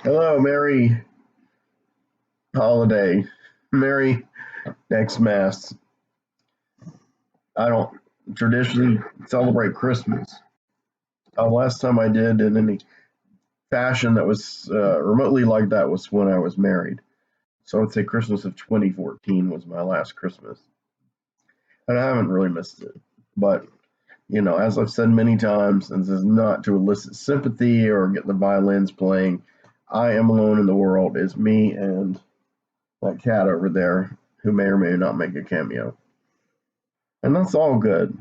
Hello, Merry Holiday. Merry XMass. I don't traditionally celebrate Christmas. Last time I did in any fashion that was remotely like that was when I was married. So I'd say Christmas of 2014 was my last Christmas. And I haven't really missed it. But, as I've said many times, and this is not to elicit sympathy or get the violins playing, I am alone in the world. It's me and that cat over there who may or may not make a cameo. And that's all good.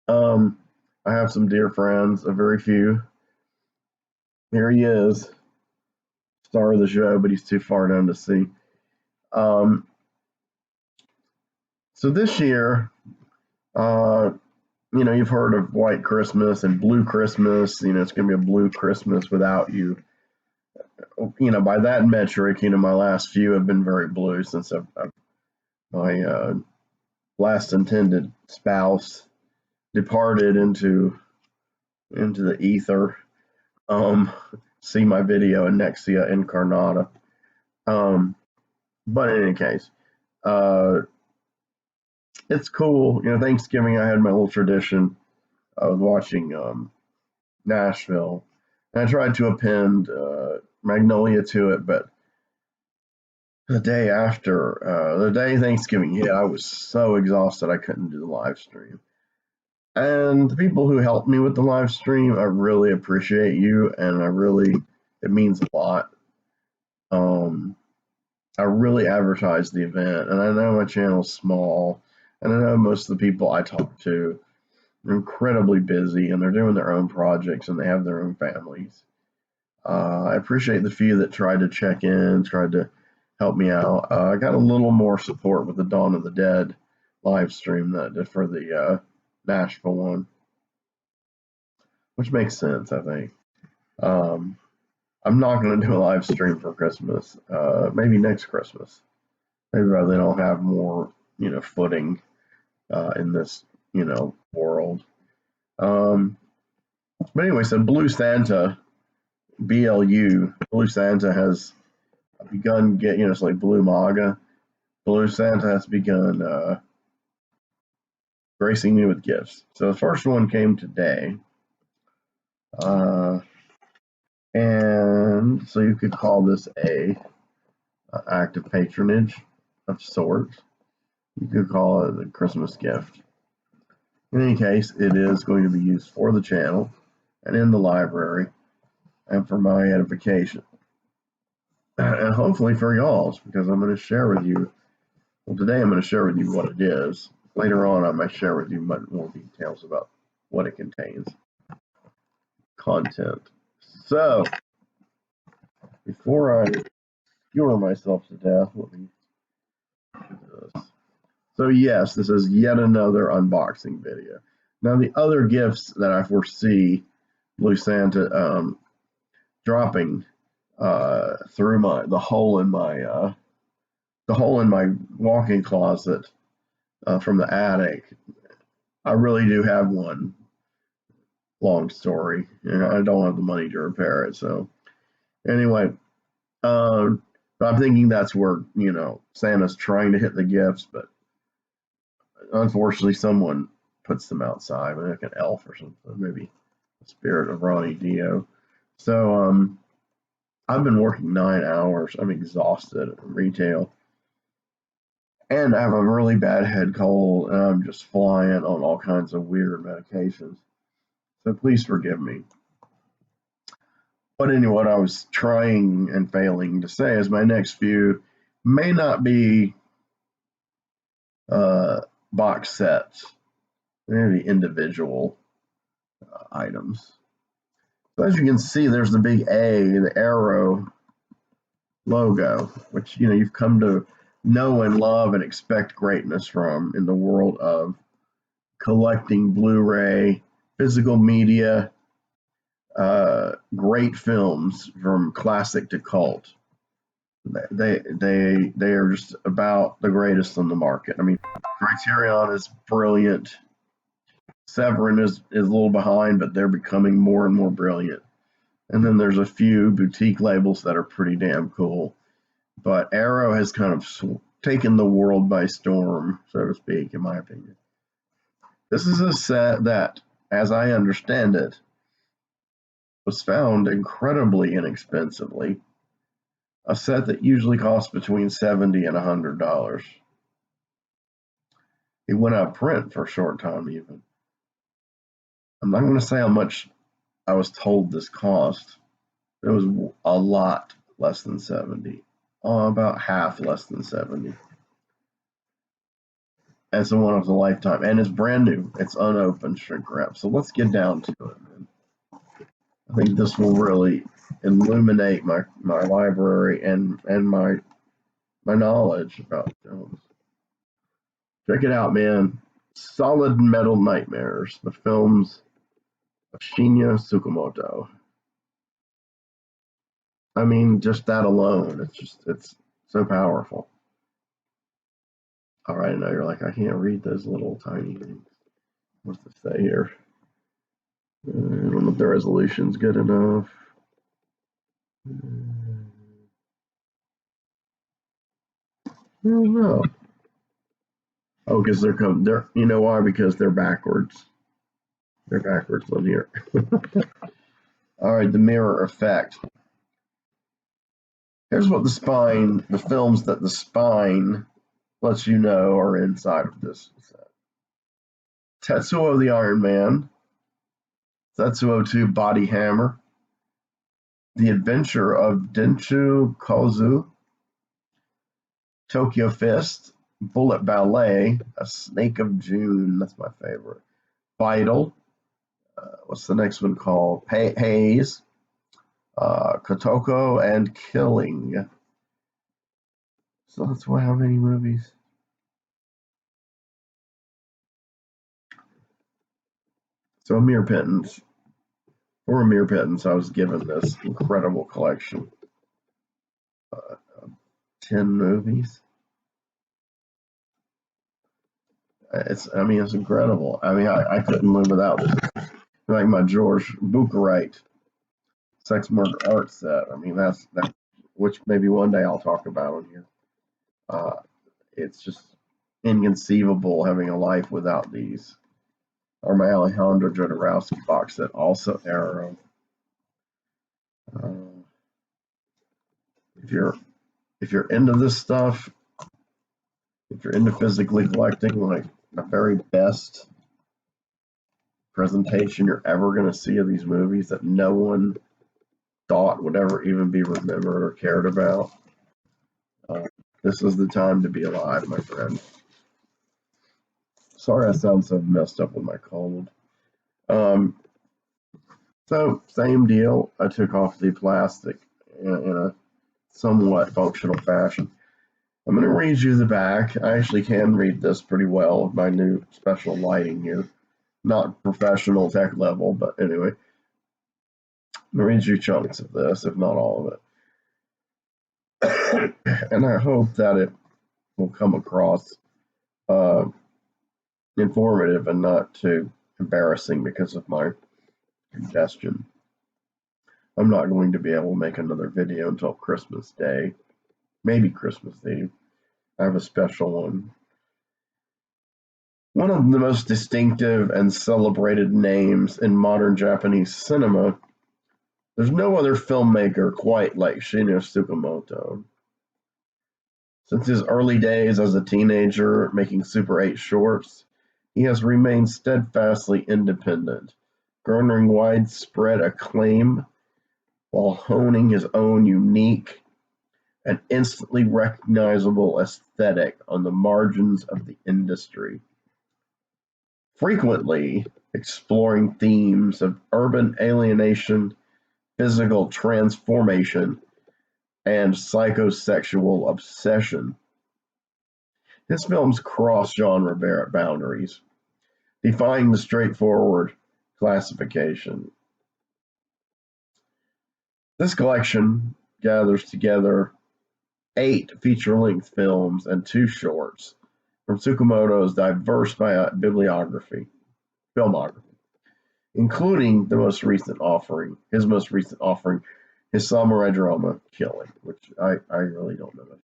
Um, I have some dear friends, a very few. Here he is, star of the show, but he's too far down to see. Um, so this year, uh, you've heard of White Christmas and Blue Christmas. It's going to be a Blue Christmas without you. By that metric, my last few have been very blue since my last intended spouse departed into the ether. See my video in Nexia Incarnata. But in any case, uh, it's cool. Thanksgiving, I had my little tradition. I was watching Nashville, and I tried to append Magnolia to it, but the day after, the day Thanksgiving hit, I was so exhausted I couldn't do the live stream. And the people who helped me with the live stream, I really appreciate you, and it means a lot. I really advertise the event, and I know my channel's small, and I know most of the people I talk to are incredibly busy, and they're doing their own projects, and they have their own families. I appreciate the few that tried to check in, tried to help me out. I got a little more support with the Dawn of the Dead live stream that I did for the Nashville one, which makes sense, I think. Um, I'm not going to do a live stream for Christmas. Maybe next Christmas. Maybe by then I'll have more, footing in this, world. But anyway, so Blu Santa, Blu Santa has begun it's like Blue MAGA. Blu Santa has begun gracing me with gifts. So the first one came today. And so you could call this a act of patronage of sorts. You could call it a Christmas gift. In any case, it is going to be used for the channel and in the library and for my edification. And hopefully for y'all's, because I'm going to share with you. Well, today I'm going to share with you what it is. Later on, I might share with you more details about what it contains. Content. So, before I skewer myself to death, let me do this. So yes, this is yet another unboxing video. Now the other gifts that I foresee Blu Santa dropping through the hole in my walk-in closet from the attic. I really do have one. Long story. I don't have the money to repair it. So anyway, I'm thinking that's where Santa's trying to hit the gifts, but unfortunately someone puts them outside, like an elf or something, maybe the spirit of Ronnie Dio. So I've been working 9 hours. I'm exhausted at retail. And I have a really bad head cold, and I'm just flying on all kinds of weird medications. So please forgive me. But anyway, what I was trying and failing to say is my next few may not be box sets, maybe individual items. So as you can see, there's the big A, the arrow logo, which you've come to know and love and expect greatness from in the world of collecting Blu-ray, physical media, great films from classic to cult. They are just about the greatest on the market. I mean, Criterion is brilliant. Severin is a little behind, but they're becoming more and more brilliant. And then there's a few boutique labels that are pretty damn cool. But Arrow has kind of taken the world by storm, so to speak, in my opinion. This is a set that, as I understand it, was found incredibly inexpensively. A set that usually costs between $70 and $100. It went out of print for a short time, even. I'm not going to say how much I was told this cost. It was a lot less than 70. About half less than 70. It's a one of a lifetime, and it's brand new. It's unopened shrink wrap. So let's get down to it, man. I think this will really illuminate my library and my knowledge about films. Check it out, man. Solid Metal Nightmares, the films of Shinya Tsukamoto. I mean, just that alone, it's so powerful. All right, now you're like, I can't read those little tiny things. What's it say here? I don't know if the resolution's good enough. I don't know. Oh, because they're you know why? Because they're backwards. They're backwards on here. All right, the mirror effect. Here's what the films that the spine lets you know are inside of this set. Tetsuo the Iron Man, Tetsuo 2 Body Hammer, The Adventure of Denshu Kozu, Tokyo Fist, Bullet Ballet, A Snake of June, that's my favorite, Vital, what's the next one called? Haze, Kotoko, and Killing. So that's why how many movies? So a mere pittance. For a mere pittance, I was given this incredible collection. 10 movies. It's incredible. I couldn't live without this. Like my George Bucharite Sex Murder Art set. That's which maybe one day I'll talk about on here. It's just inconceivable having a life without these. Or my Alejandro Jodorowsky box set, also Arrow. If you're into this stuff, if you're into physically collecting, like the very best presentation you're ever going to see of these movies that no one thought would ever even be remembered or cared about, this is the time to be alive, my friend. Sorry I sound so messed up with my cold. So, same deal. I took off the plastic in a somewhat functional fashion. I'm going to read you the back. I actually can read this pretty well with my new special lighting here. Not professional tech level, but anyway. I'm going to read you chunks of this, if not all of it. And I hope that it will come across informative and not too embarrassing because of my congestion. I'm not going to be able to make another video until Christmas Day, maybe Christmas Eve. I have a special one. One of the most distinctive and celebrated names in modern Japanese cinema, there's no other filmmaker quite like Shinya Tsukamoto. Since his early days as a teenager making Super 8 shorts, he has remained steadfastly independent, garnering widespread acclaim while honing his own unique and instantly recognizable aesthetic on the margins of the industry, frequently exploring themes of urban alienation, physical transformation, and psychosexual obsession. His films cross genre boundaries, defying the straightforward classification. This collection gathers together 8 feature-length films and 2 shorts from Tsukamoto's diverse filmography. including his most recent offering, his samurai drama, Killing, which I really don't know much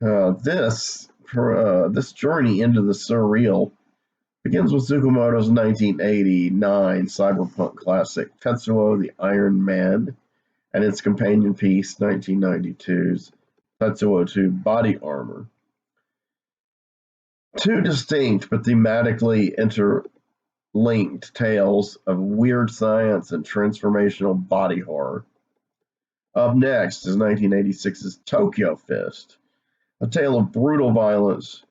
about. This journey into the surreal begins with Tsukamoto's 1989 cyberpunk classic Tetsuo the Iron Man and its companion piece 1992's Tetsuo 2 Body Armor. Two distinct but thematically interlinked tales of weird science and transformational body horror. Up next is 1986's Tokyo Fist, a tale of brutal violence,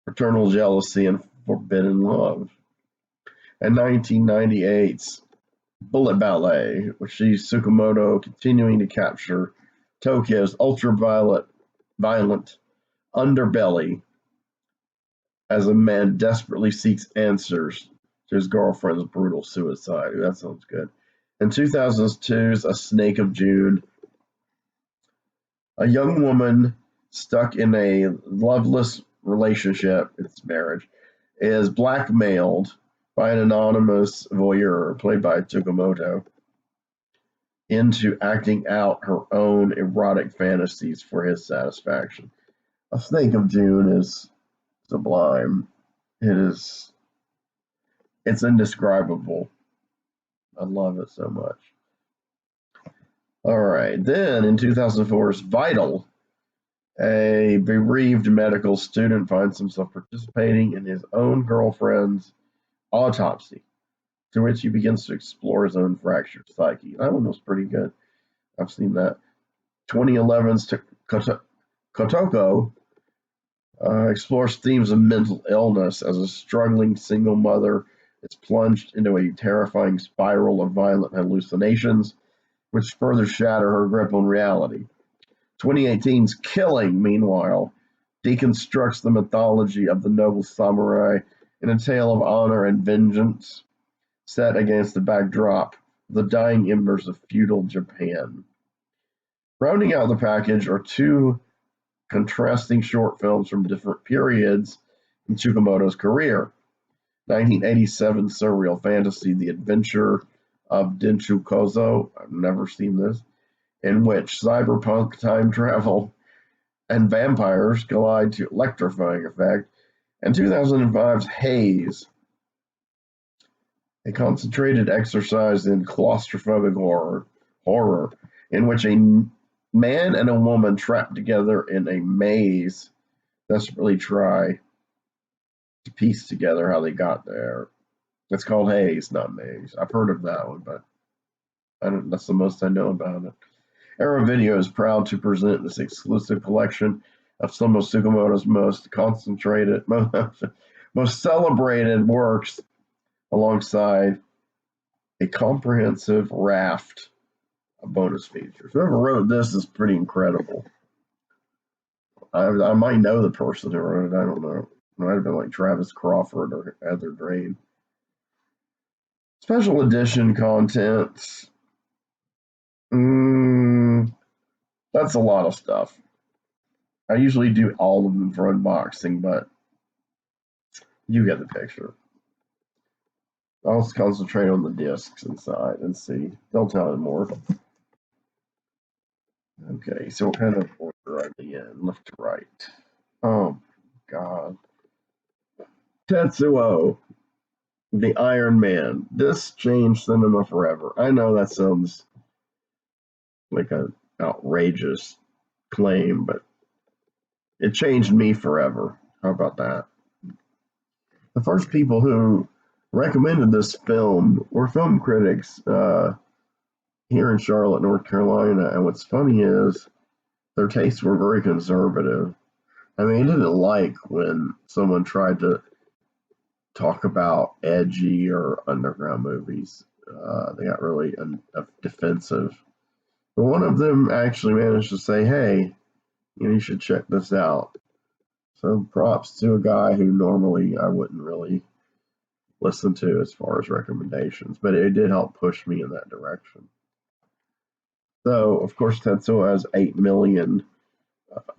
fraternal jealousy, and forbidden love. And 1998's Bullet Ballet, which sees Tsukamoto continuing to capture Tokyo's ultra-violent underbelly as a man desperately seeks answers to his girlfriend's brutal suicide. Ooh, that sounds good. In 2002's A Snake of June, a young woman stuck in a loveless relationship, its marriage, is blackmailed by an anonymous voyeur, played by Tsukamoto, into acting out her own erotic fantasies for his satisfaction. A Snake of June is sublime. It's indescribable. I love it so much. All right, then in 2004's Vital, a bereaved medical student finds himself participating in his own girlfriend's autopsy, through which he begins to explore his own fractured psyche. That one was pretty good. I've seen that. 2011's Kotoko explores themes of mental illness as a struggling single mother is plunged into a terrifying spiral of violent hallucinations, which further shatter her grip on reality. 2018's Killing, meanwhile, deconstructs the mythology of the noble samurai in a tale of honor and vengeance set against the backdrop of the dying embers of feudal Japan. Rounding out the package are two contrasting short films from different periods in Tsukamoto's career. 1987 surreal fantasy The Adventure of Denshu Kozo, I've never seen this, in which cyberpunk time travel and vampires collide to electrifying effect, and 2005's Haze, a concentrated exercise in claustrophobic horror in which a man and a woman trapped together in a maze desperately try to piece together how they got there. It's called Haze, not Maze. I've heard of that one, but that's the most I know about it. Era Video is proud to present this exclusive collection of some of Tsukamoto's most concentrated, most celebrated works, alongside a comprehensive raft of bonus features. Whoever wrote this is pretty incredible. I might know the person who wrote it. I don't know. It might have been like Travis Crawford or Heather Drain. Special edition contents. That's a lot of stuff. I usually do all of them for unboxing, but you get the picture. I'll concentrate on the discs inside and see. They'll tell you more. Okay, so what kind of order are they in? Left to right. Oh, God. Tetsuo, the Iron Man. This changed cinema forever. I know that sounds like an outrageous claim, but it changed me forever. How about that? The first people who recommended this film were film critics here in Charlotte, North Carolina. And what's funny is their tastes were very conservative. I mean, they didn't like when someone tried to talk about edgy or underground movies. They got really defensive. But one of them actually managed to say, hey, you should check this out. So props to a guy who normally I wouldn't really listen to as far as recommendations, but it did help push me in that direction. So, of course, Tetsuo has 8 million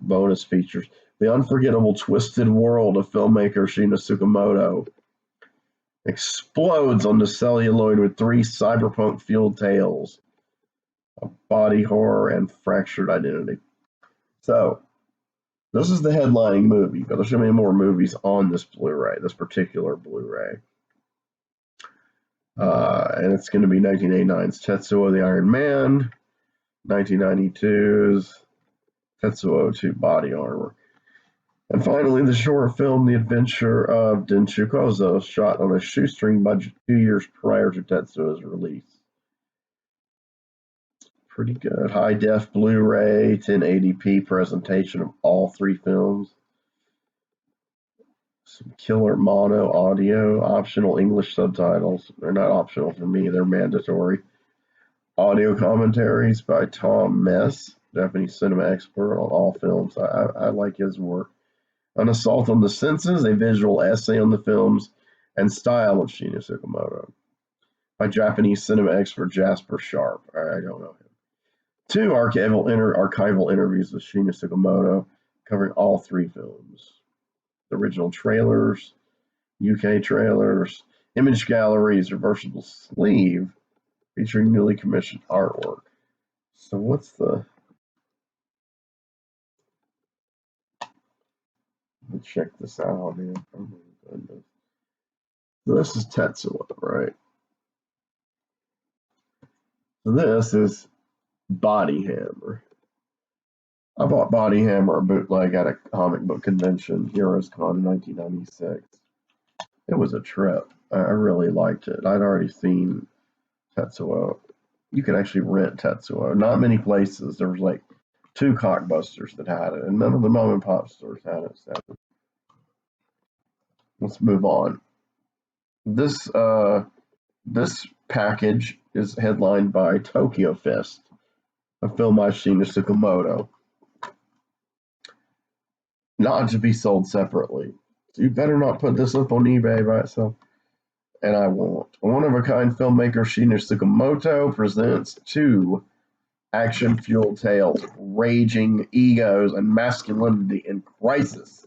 bonus features. The unforgettable twisted world of filmmaker Shinya Tsukamoto. explodes onto celluloid with 3 cyberpunk-fueled tales of body horror and fractured identity. So, this is the headlining movie, but there's going to be more movies on this Blu-ray, this particular Blu-ray. And it's going to be 1989's Tetsuo the Iron Man, 1992's Tetsuo 2 Body Armor. And finally, the short film The Adventure of Denshu Kozo, shot on a shoestring budget 2 years prior to Tetsuo's release. Pretty good. High-def Blu-ray, 1080p presentation of all 3 films. Some killer mono audio, optional English subtitles. They're not optional for me, they're mandatory. Audio commentaries by Tom Mess, Japanese cinema expert on all films. I like his work. An assault on the senses, a visual essay on the films and style of Shinya Tsukamoto by Japanese cinema expert Jasper Sharp. I don't know him. 2 archival interviews with Shinya Tsukamoto covering all 3 films. The original trailers, UK trailers, image galleries, reversible sleeve featuring newly commissioned artwork. So what's the... Let me check this out, man. Oh my goodness. So this is Tetsuo, right? So this is Body Hammer. I bought Body Hammer, a bootleg at a comic book convention, Heroes Con in 1996. It was a trip. I really liked it. I'd already seen Tetsuo. You could actually rent Tetsuo. Not many places. There was like 2 cockbusters that had it, and none of the mom and pop stores had it. So let's move on. This package is headlined by Tokyo Fest, a film by Shinya Tsukamoto, not to be sold separately. So you better not put this up on eBay by itself. And I won't. One-of-a-kind filmmaker Shinya Tsukamoto presents 2 action-fueled tales of raging egos and masculinity in crisis,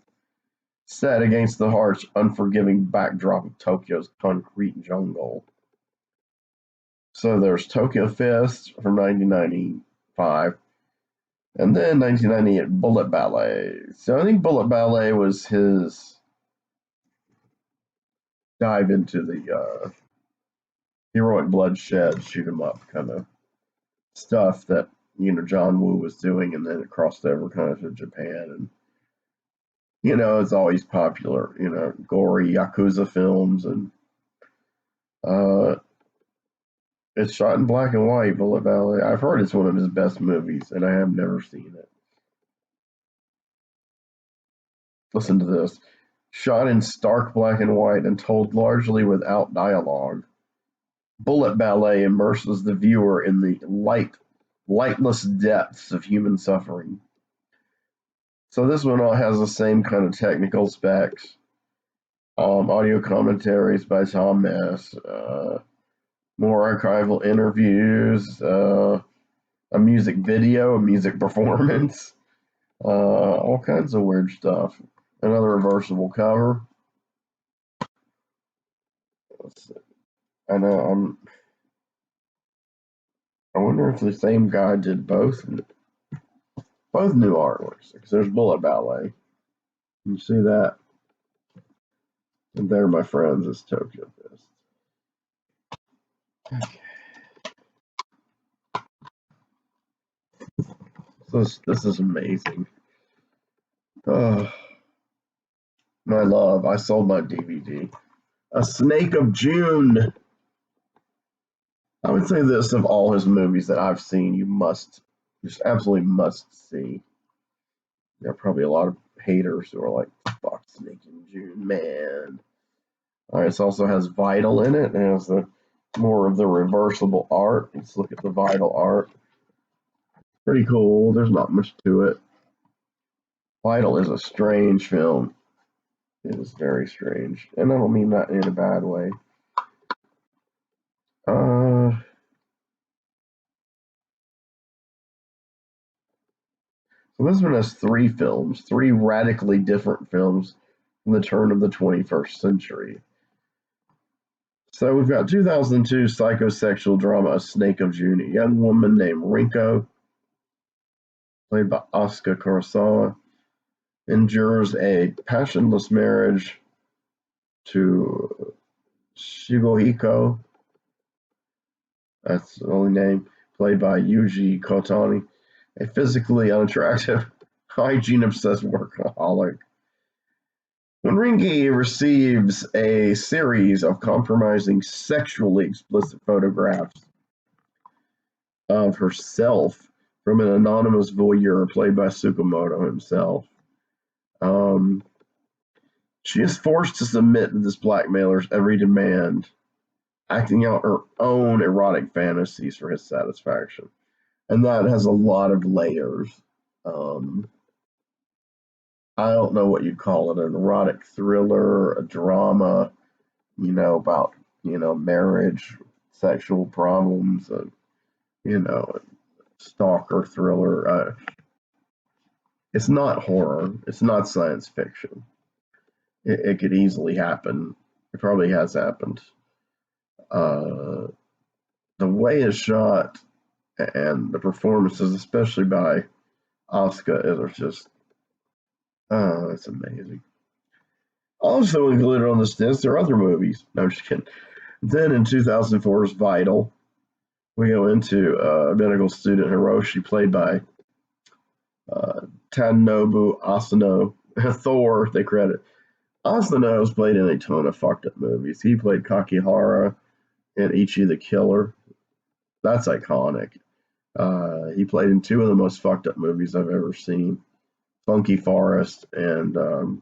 set against the harsh, unforgiving backdrop of Tokyo's concrete jungle. So there's Tokyo Fest from 1995, and then 1998 Bullet Ballet. So I think Bullet Ballet was his dive into the heroic bloodshed, shoot 'em up kind of stuff that John Woo was doing, and then it crossed over kind of to Japan, and it's always popular, gory Yakuza films, and it's shot in black and white, Bullet Ballet. I've heard it's one of his best movies, and I have never seen it. Listen to this. Shot in stark black and white and told largely without dialogue, Bullet Ballet immerses the viewer in the lightless depths of human suffering. So this one has the same kind of technical specs. Audio commentaries by Tom Mess. More archival interviews. A music video, a music performance. All kinds of weird stuff. Another reversible cover. Let's see. I know I wonder if the same guy did both new artworks. Because there's Bullet Ballet. You see that? And there, my friends, is Tokyo Fest. Okay. This is amazing. Oh, my love, I sold my DVD. A Snake of June. I would say this of all his movies that I've seen, you just absolutely must see. There are probably a lot of haters who are like, fuck Snake in June, man. All right, this also has Vital in it. It has more of the reversible art. Let's look at the Vital art. Pretty cool. There's not much to it. Vital is a strange film. It is very strange. And I don't mean that in a bad way. So this one has 3 films, 3 radically different films from the turn of the 21st century. So we've got 2002 psychosexual drama A Snake of June. A young woman named Rinko, played by Asuka Kurosawa, endures a passionless marriage to Shigohiko, that's the only name, played by Yuji Kotani, a physically unattractive, hygiene-obsessed workaholic. When Rinki receives a series of compromising sexually explicit photographs of herself from an anonymous voyeur played by Tsukamoto himself, um, she is forced to submit to this blackmailer's every demand, acting out her own erotic fantasies for his satisfaction. And that has a lot of layers. Um, I don't know what you'd call it, an erotic thriller, a drama, about, marriage, sexual problems, a stalker thriller. It's not horror. It's not science fiction. It could easily happen. It probably has happened. Uh, the way it's shot and the performances, especially by Asuka, are just, it's amazing. Also included on this list are other movies. No, I'm just kidding. Then in 2004's Vital, we go into medical student Hiroshi, played by Tadanobu Asano. Thor, they credit. Asano has played in a ton of fucked up movies. He played Kakihara in Ichi the Killer. That's iconic. He played in two of the most fucked up movies I've ever seen, Funky Forest and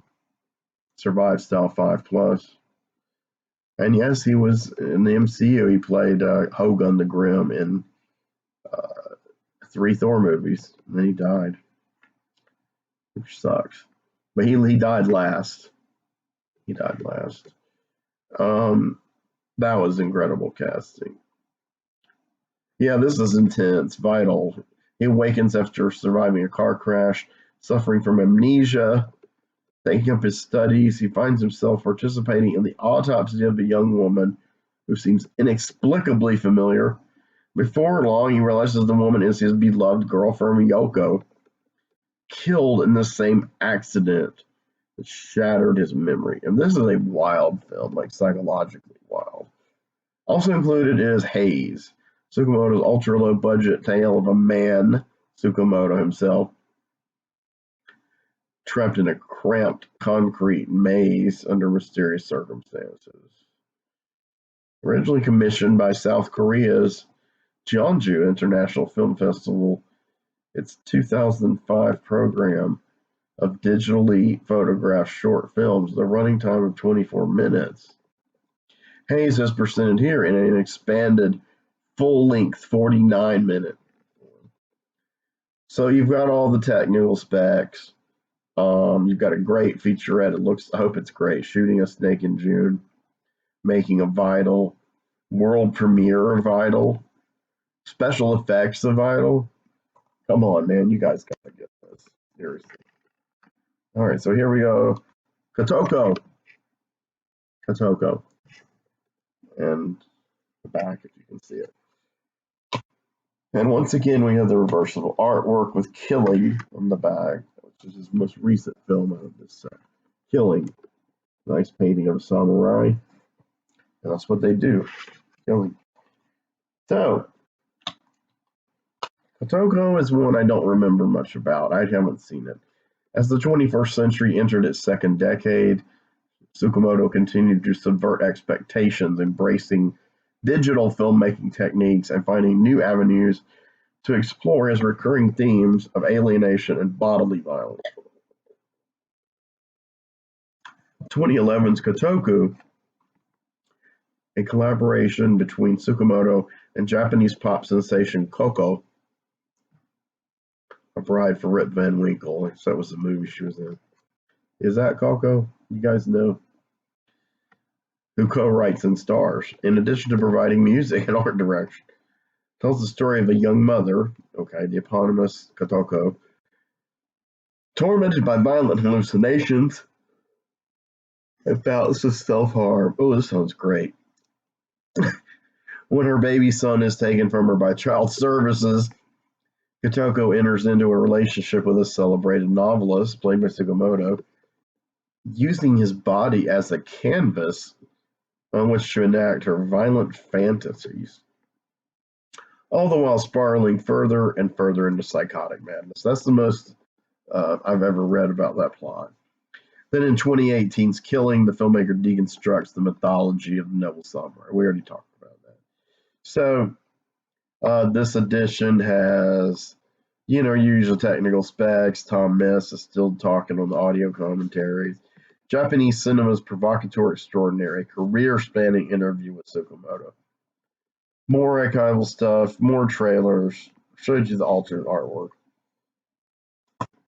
Survive Style 5 Plus. And yes, he was in the MCU. He played Hogun the Grim in 3 Thor movies. And then he died, which sucks. But he died last. He died last. That was incredible casting. Yeah, this is intense. Vital. He awakens after surviving a car crash, suffering from amnesia. Taking up his studies, he finds himself participating in the autopsy of a young woman who seems inexplicably familiar. Before long, he realizes the woman is his beloved girlfriend Yoko, killed in the same accident that shattered his memory. And this is a wild film, like psychologically wild. Also included is Haze, Tsukamoto's ultra-low budget tale of a man, Tsukamoto himself, trapped in a cramped concrete maze under mysterious circumstances. Originally commissioned by South Korea's Jeonju International Film Festival, its 2005 program of digitally photographed short films, the running time of 24 minutes. Haze is presented here in an expanded full-length 49-minute. So you've got all the technical specs. You've got a great featurette. I hope it's great. Shooting a Snake in June, making a Vital, world premiere of Vital, special effects of Vital. Come on, man, you guys gotta get this. Seriously. All right, so here we go. Kotoko. And the back, if you can see it. And once again, we have the reversible artwork with Killing on the back, which is his most recent film out of this set. Killing. Nice painting of a samurai. And that's what they do. Killing. So, Kotoko is one I don't remember much about. I haven't seen it. As the 21st century entered its second decade, Tsukamoto continued to subvert expectations, embracing digital filmmaking techniques and finding new avenues to explore his recurring themes of alienation and bodily violence. 2011's Kotoku, a collaboration between Tsukamoto and Japanese pop sensation Coco, A Bride for Rip Van Winkle, so that was the movie she was in. Is that Coco? You guys know? Who co-writes and stars, in addition to providing music and art direction. Tells the story of a young mother, the eponymous Kotoko, tormented by violent hallucinations and bouts of self-harm. Oh, this sounds great. When her baby son is taken from her by child services, Kotoko enters into a relationship with a celebrated novelist, played by Tsukamoto, using his body as a canvas on which to enact her violent fantasies, all the while spiraling further and further into psychotic madness. That's the most I've ever read about that plot. Then in 2018's Killing, the filmmaker deconstructs the mythology of the noble samurai. We already talked about that. So this edition has, your usual technical specs. Tom Miss is still talking on the audio commentaries. Japanese cinema's provocateur extraordinary, career-spanning interview with Tsukamoto. More archival stuff, more trailers, showed you the alternate artwork.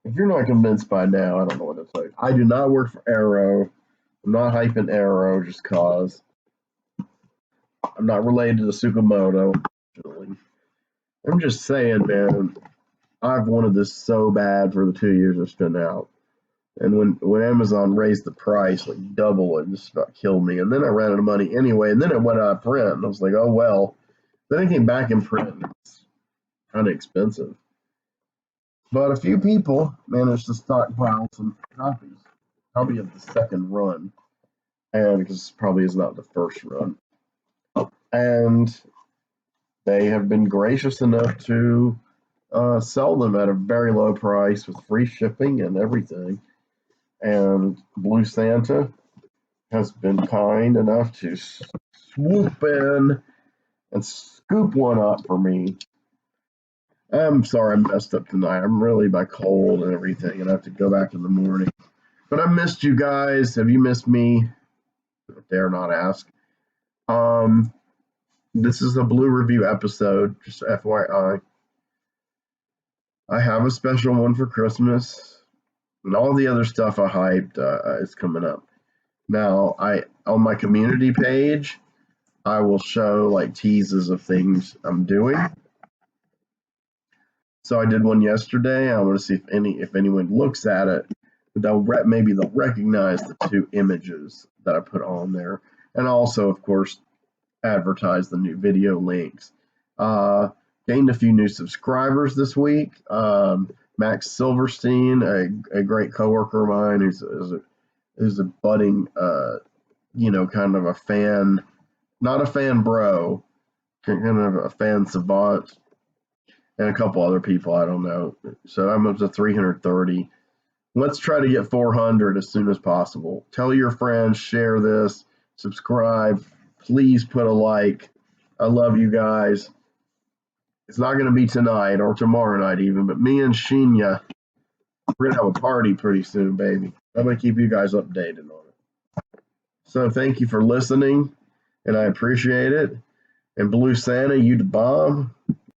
If you're not convinced by now, I don't know what to tell you. I do not work for Arrow. I'm not hyping Arrow just cause. I'm not related to Tsukamoto. I'm just saying, man, I've wanted this so bad for the 2 years it's been out. And when Amazon raised the price, like double, it just about killed me. And then I ran out of money anyway, and then it went out of print. And I was like, oh, well. Then it came back in print, and it's kind of expensive. But a few people managed to stockpile some copies, probably of the second run, and because probably is not the first run. And they have been gracious enough to sell them at a very low price with free shipping and everything. And Blu Santa has been kind enough to swoop in and scoop one up for me. I'm sorry I messed up tonight. I'm really by cold and everything, and I have to go back in the morning. But I missed you guys. Have you missed me? I dare not ask. This is a Blu review episode, just FYI. I have a special one for Christmas, and all the other stuff I hyped is coming up. Now, on my community page, I will show like teases of things I'm doing. So I did one yesterday. I want to see if anyone looks at it, maybe they'll recognize the two images that I put on there, and also, of course, advertise the new video links. Gained a few new subscribers this week. Max Silverstein, a great coworker of mine, who's a budding, kind of a fan, not a fan bro, kind of a fan savant, and a couple other people I don't know. So I'm up to 330. Let's try to get 400 as soon as possible. Tell your friends, share this, subscribe. Please put a like. I love you guys. It's not going to be tonight or tomorrow night even, but me and Shinya, we're going to have a party pretty soon, baby. I'm going to keep you guys updated on it. So thank you for listening, and I appreciate it. And Blu Santa, you the bomb.